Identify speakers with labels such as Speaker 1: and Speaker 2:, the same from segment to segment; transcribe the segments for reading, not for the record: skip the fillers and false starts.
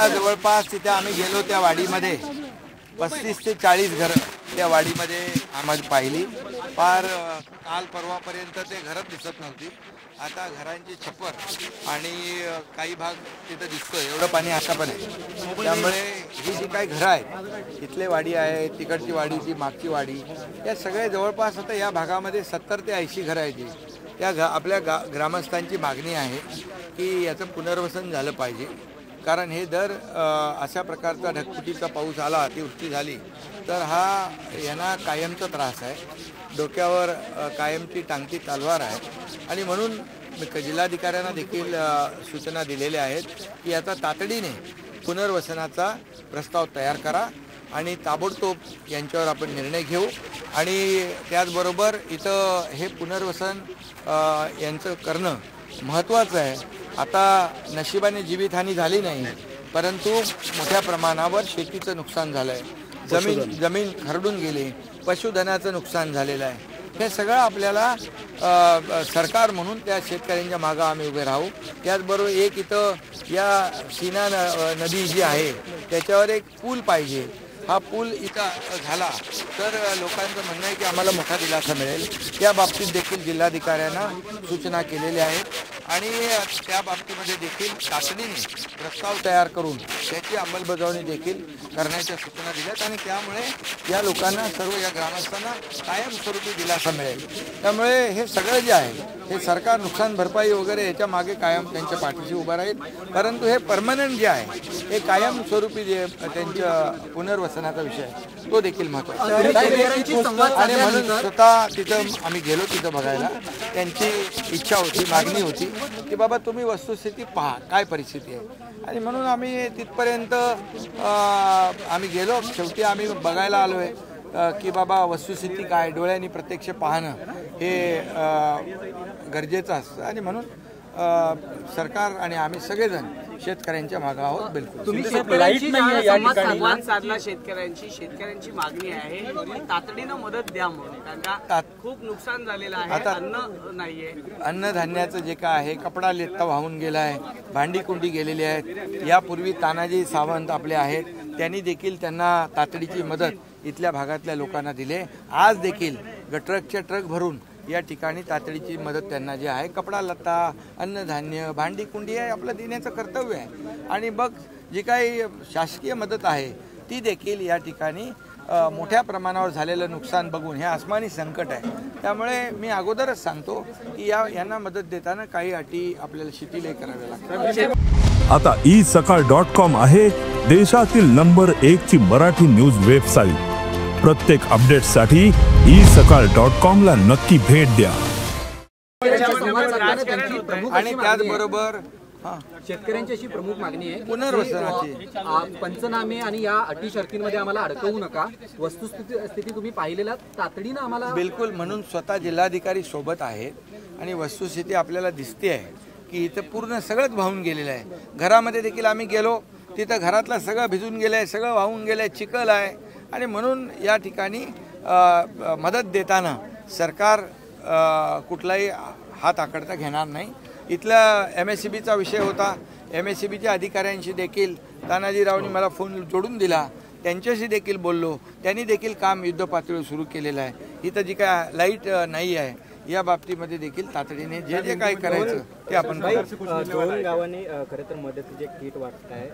Speaker 1: आता जवळपास तिथे आम्ही गेलो त्या वाडीमध्ये 35 ते 40 घरं त्या वाडीमध्ये आम्हाला पाहिली। फार काल परवापर्यंत ते घरच दिसत नव्हती, आता घरांची छप्पर आणि काही भाग तिथं दिसतोय, एवढं पाणी आता पण आहे। त्यामुळे ही जी काही घरं आहेत, इथले वाडी आहे, तिकडची वाडी, ती मागची वाडी, या सगळे जवळपास आता या भागामध्ये 70 ते 80 घरं आहेत। त्या आपल्या ग्रामस्थांची मागणी आहे की याचं पुनर्वसन झालं पाहिजे, कारण हे दर अशा प्रकारचा ढगफुटीचा पाऊस आला, अतिवृष्टी झाली तर हा यांना कायमचा त्रास आहे, डोक्यावर कायमची टांगती तलवार आहे। आणि म्हणून जिल्हाधिकाऱ्यांना देखील सूचना दिलेल्या आहेत की आता तातडीने पुनर्वसनाचा प्रस्ताव तयार करा आणि ताबडतोब यांच्यावर आपण निर्णय घेऊ। आणि त्याचबरोबर इथं हे पुनर्वसन यांचं करणं महत्त्वाचं आहे। आता नशिबाने जीवितहानी झाली नाही, परंतु मोठ्या प्रमाणावर शेतीचं नुकसान झालं आहे, जमीन खरडून गेली, पशुधनाचं नुकसान झालेलं आहे। हे सगळं आपल्याला सरकार म्हणून त्या शेतकऱ्यांच्या मागं आम्ही उभे राहू। त्याचबरोबर एक इथं या सीना नदी जी आहे त्याच्यावर एक पूल पाहिजे, हा पूल इथं झाला तर लोकांचं म्हणणं आहे की आम्हाला मोठा दिलासा मिळेल। त्या बाबतीत देखील जिल्हाधिकाऱ्यांना सूचना केलेल्या आहेत आणि त्या बाबतीमध्ये देखील तातडीने प्रस्ताव तयार करून त्याची अंमलबजावणी देखील करण्याच्या सूचना दिल्यात आणि त्यामुळे या लोकांना, सर्व या ग्रामस्थांना कायमस्वरूपी दिलासा मिळेल। त्यामुळे हे सगळं जे आहे हे सरकार नुकसान भरपाई वगैरे याच्या मागे कायम त्यांच्या पाठीशी उभं राहील, परंतु हे परमनंट जे आहे हे कायमस्वरूपी जे त्यांच्या पुनर्वसनाचा विषय आहे तो देखील महत्त्वाचा आहे। आणि म्हणून स्वतः तिथं आम्ही गेलो, तिथं बघायला त्यांची इच्छा होती, मागणी होती की बाबा तुम्ही वस्तुस्थिती पहा काय परिस्थिती आहे, आणि म्हणून आम्ही तिथपर्यंत आम्ही गेलो। शेवटी आम्ही बघायला आलो आहे की बाबा वस्तुस्थिती काय, डोळ्यांनी प्रत्यक्ष पाहणं हे गरजेचं असतं आणि म्हणून सरकार आणि आम्ही सगळेजण शेतकऱ्यांच्या मागे आहोत। बिलकुल
Speaker 2: तुम्ही संवाद साधला शेतकऱ्यांची मागणी आहे तातडीनं मदत द्या म्हणून, कारण का खूप नुकसान झालेलं आहे, आता अन्न नाहीये,
Speaker 1: अन्नधान्याचं जे काय आहे, कपडा लेत्ता वाहून गेला आहे, भांडी कुंडी गेलेली आहेत। यापूर्वी तानाजी सावंत आपले आहेत, त्यांनी देखील त्यांना तातडीची मदत इथल्या भागातल्या लोकांना दिले। आज देखील ट्रकचे ट्रक भरून या ठिकाणी तातडीची मदत त्यांना जी आहे, कपडा लत्ता, अन्नधान्य, भांडी कुंडी आहे आपलं देण्याचं कर्तव्य आहे। आणि मग जी काही शासकीय मदत आहे ती देखील या ठिकाणी मोठ्या प्रमाणावर झालेलं नुकसान बघून हे आसमानी संकट आहे, त्यामुळे मी अगोदरच सांगतो की यांना मदत देताना काही अटी आपल्याला शिथिल कराव्या लागतात।
Speaker 3: आता isakal.com आहे देशातील नंबर 1 ची मराठी न्यूज वेबसाईट। प्रत्येक अपडेटसाठी isakal.com ला नक्की भेट द्या।
Speaker 1: आणि त्याचबरोबर
Speaker 2: शेतकऱ्यांची अशी प्रमुख मागणी आहे
Speaker 1: पुनर्वसनाची,
Speaker 2: पंचनामे आणि या अटी शर्तींमध्ये आम्हाला अडकवू नका, वस्तुस्थिती तुम्ही पाहिलेला तातडीनं आम्हाला।
Speaker 1: बिलकुल, म्हणून स्वतः जिल्हाधिकारी सोबत आहेत आणि वस्तुस्थिती आपल्याला दिसते आहे की इथं पूर्ण सगळंच वाहून गेलेलं आहे। घरामध्ये देखील आम्ही गेलो, तिथं घरातलं सगळं भिजून गेलं आहे, सगळं वाहून गेलं आहे, चिखल आहे। आणि म्हणून या ठिकाणी मदत देताना सरकार कुठलाही हात आकडता घेणार नाही। इथला MSCBचा विषय होता, MSCBच्या अधिकाऱ्यांशी देखील तानाजीरावनी मला फोन जोडून दिला, त्यांच्याशी देखील बोललो, त्यांनी देखील काम युद्धपातळीवर सुरू केलेलं आहे। इथं जी काय लाईट नाही आहे या बाबतीमध्ये देखील तातडीने जे जे काय करायचं ते आपण
Speaker 4: दोन गावांनी खरं तर मदतीचे किट वाटत आहे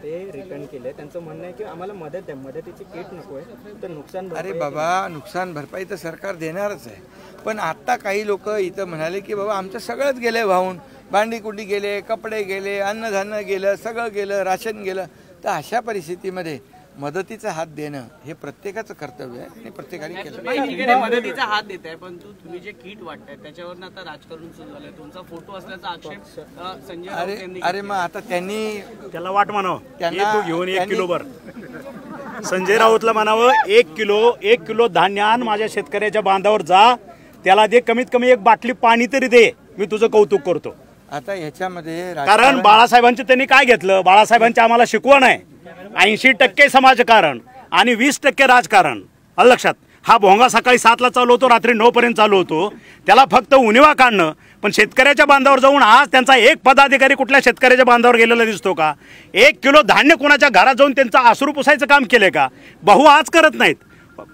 Speaker 4: ते रिटर्न केले, त्यांचं म्हणणं आहे की आम्हाला मदत द्या, मदतीची किट नको आहे तर नुकसान।
Speaker 1: अरे बाबा, नुकसान भरपाई तर सरकार देणारच आहे, पण आत्ता काही लोक इथं म्हणाले की बाबा आमचं सगळंच गेलं वाहून, भांडी कुंडी गेले, कपडे गेले, अन्नधान्य गेलं, सगळं गेलं, राशन गेलं, तर अशा परिस्थितीमध्ये मदतीचा हात देणं हे प्रत्येकाचं कर्तव्य आहे आणि प्रत्येकाने केलं।
Speaker 2: मदतीचा हात देत आहे, पण तुम्ही जे किट वाटताय त्याच्यावर आता राजकारण सुरू झालंय, तुमचा फोटो असल्याचा आक्षेप संजय
Speaker 1: अरे मग आता त्यांनी
Speaker 5: त्याला वाट म्हणावं, त्यांना घेऊन 1 किलो भर संजय राऊतला म्हणावं 1 किलो धान्य आण, माझ्या शेतकऱ्याच्या बांधावर जा, त्याला दे, कमीत कमी 1 बाटली पाणी तरी दे, मी तुझं कौतुक करतो।
Speaker 1: आता ह्याच्यामध्ये
Speaker 5: कारण बाळासाहेबांचं त्यांनी काय घेतलं, बाळासाहेबांची आम्हाला शिकवण आहे 80% समाजकारण आणि 20% राजकारण, लक्षात। हा भोंगा सकाळी 7ला चालू होतो, रात्री 9 पर्यंत चालू होतो. त्याला फक्त उणिवा काढणं. पण शेतकऱ्याच्या बांधावर जाऊन आज त्यांचा एक पदाधिकारी कुठल्या शेतकऱ्याच्या बांधावर गेलेला दिसतो का? 1 किलो धान्य कोणाच्या घरात जाऊन त्यांचं आसरू पुसायचं काम केले का? भाऊ आज करत नाहीत.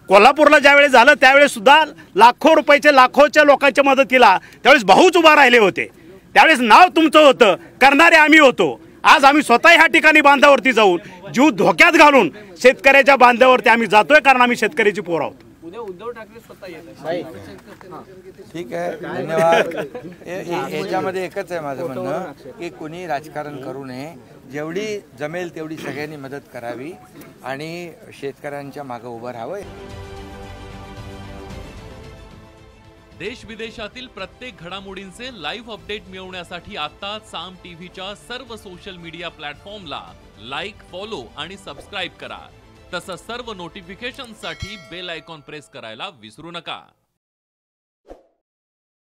Speaker 5: कोल्हापूरला ज्यावेळेस झालं त्यावेळेस सुद्धा लाखो रुपयाचे लाखोच्या लोकांच्या मदतीला त्यावेळेस भाऊच उभा राहिले होते. त्यावेळेस नाव तुमचं होतं, करणारे आम्ही होतो. आज आम्ही स्वतः ह्या ठिकाणी बांधावरती जाऊन जीव धोक्यात घालून शेतकऱ्याच्या बांधावरती आम्ही जातोय, कारण आम्ही शेतकऱ्याची पोर आहोत.
Speaker 2: उद्या उद्धव ठाकरे स्वतः येत.
Speaker 1: ठीक आहे, धन्यवाद. याच्यामध्ये एकच आहे माझं म्हणणं की कुणी राजकारण करू नये. जेवढी जमेल तेवढी सगळ्यांनी मदत करावी आणि शेतकऱ्यांच्या मागे उभं राहावं.
Speaker 6: देश विदेशातील प्रत्येक घडामोडींचे लाईव्ह अपडेट मिळवण्यासाठी आता साम टीव्हीच्या सर्व सोशल मीडिया प्लॅटफॉर्मला लाईक, फॉलो आणि सबस्क्राईब करा. तसंच सर्व नोटिफिकेशनसाठी बेल आयकॉन प्रेस करायला विसरू नका.